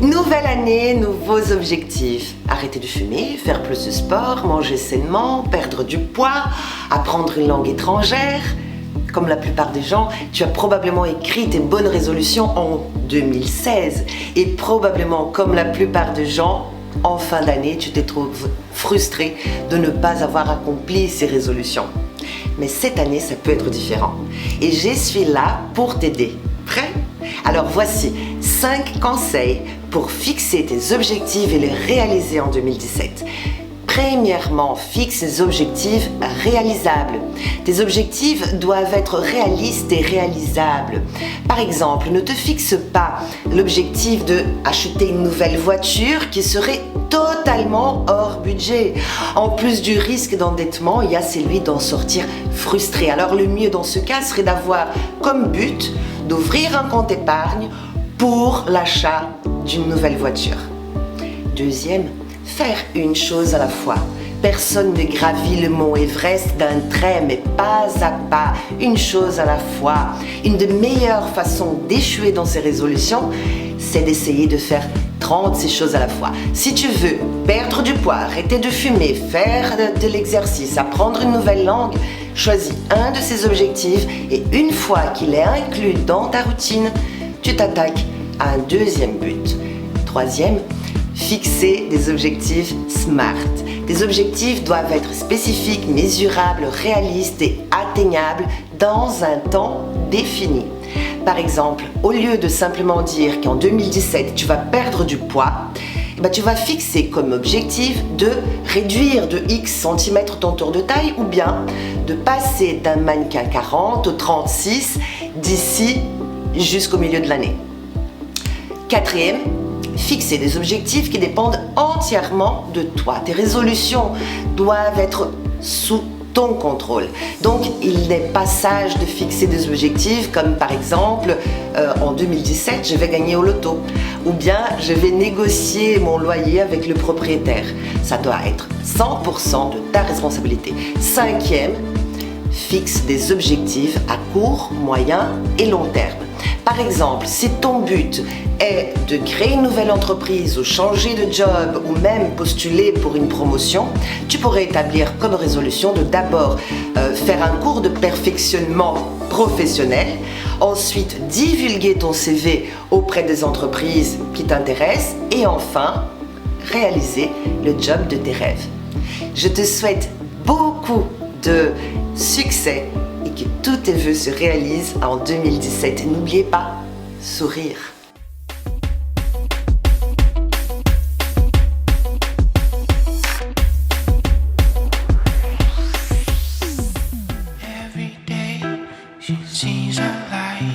Nouvelle année, nouveaux objectifs. Arrêter de fumer, faire plus de sport, manger sainement, perdre du poids, apprendre une langue étrangère. Comme la plupart des gens, tu as probablement écrit tes bonnes résolutions en 2016. Et probablement, comme la plupart des gens, en fin d'année, tu te trouves frustré de ne pas avoir accompli ces résolutions. Mais cette année, ça peut être différent. Et je suis là pour t'aider. Prêt? Alors voici 5 conseils pour fixer tes objectifs et les réaliser en 2017. Premièrement, fixe des objectifs réalisables. Tes objectifs doivent être réalistes et réalisables. Par exemple, ne te fixe pas l'objectif d'acheter une nouvelle voiture qui serait totalement hors budget. En plus du risque d'endettement, il y a celui d'en sortir frustré. Alors le mieux dans ce cas serait d'avoir comme but d'ouvrir un compte épargne pour l'achat d'une nouvelle voiture. Deuxième, faire une chose à la fois. Personne ne gravit le mont Everest d'un trait, mais pas à pas, une chose à la fois. Une des meilleures façons d'échouer dans ces résolutions, c'est d'essayer de faire 36 choses à la fois. Si tu veux perdre du poids, arrêter de fumer, faire de l'exercice, apprendre une nouvelle langue, choisis un de ces objectifs et une fois qu'il est inclus dans ta routine, tu t'attaques à un deuxième but. Troisième, fixer des objectifs SMART. Tes objectifs doivent être spécifiques, mesurables, réalistes et atteignables dans un temps défini. Par exemple, au lieu de simplement dire qu'en 2017, tu vas perdre du poids, tu vas fixer comme objectif de réduire de X centimètres ton tour de taille ou bien de passer d'un mannequin 40 au 36 d'ici jusqu'au milieu de l'année. Quatrième, fixer des objectifs qui dépendent entièrement de toi. Tes résolutions doivent être sous ton contrôle. Donc, il n'est pas sage de fixer des objectifs comme par exemple, en 2017, je vais gagner au loto ou bien je vais négocier mon loyer avec le propriétaire. Ça doit être 100% de ta responsabilité. Cinquième, fixe des objectifs à court, moyen et long terme. Par exemple, si ton but est de créer une nouvelle entreprise ou changer de job ou même postuler pour une promotion, tu pourrais établir comme résolution de d'abord faire un cours de perfectionnement professionnel, ensuite divulguer ton CV auprès des entreprises qui t'intéressent et enfin réaliser le job de tes rêves. Je te souhaite beaucoup de succès et que tous tes vœux se réalisent en 2017. Et n'oubliez pas, sourire. Every day she sees her life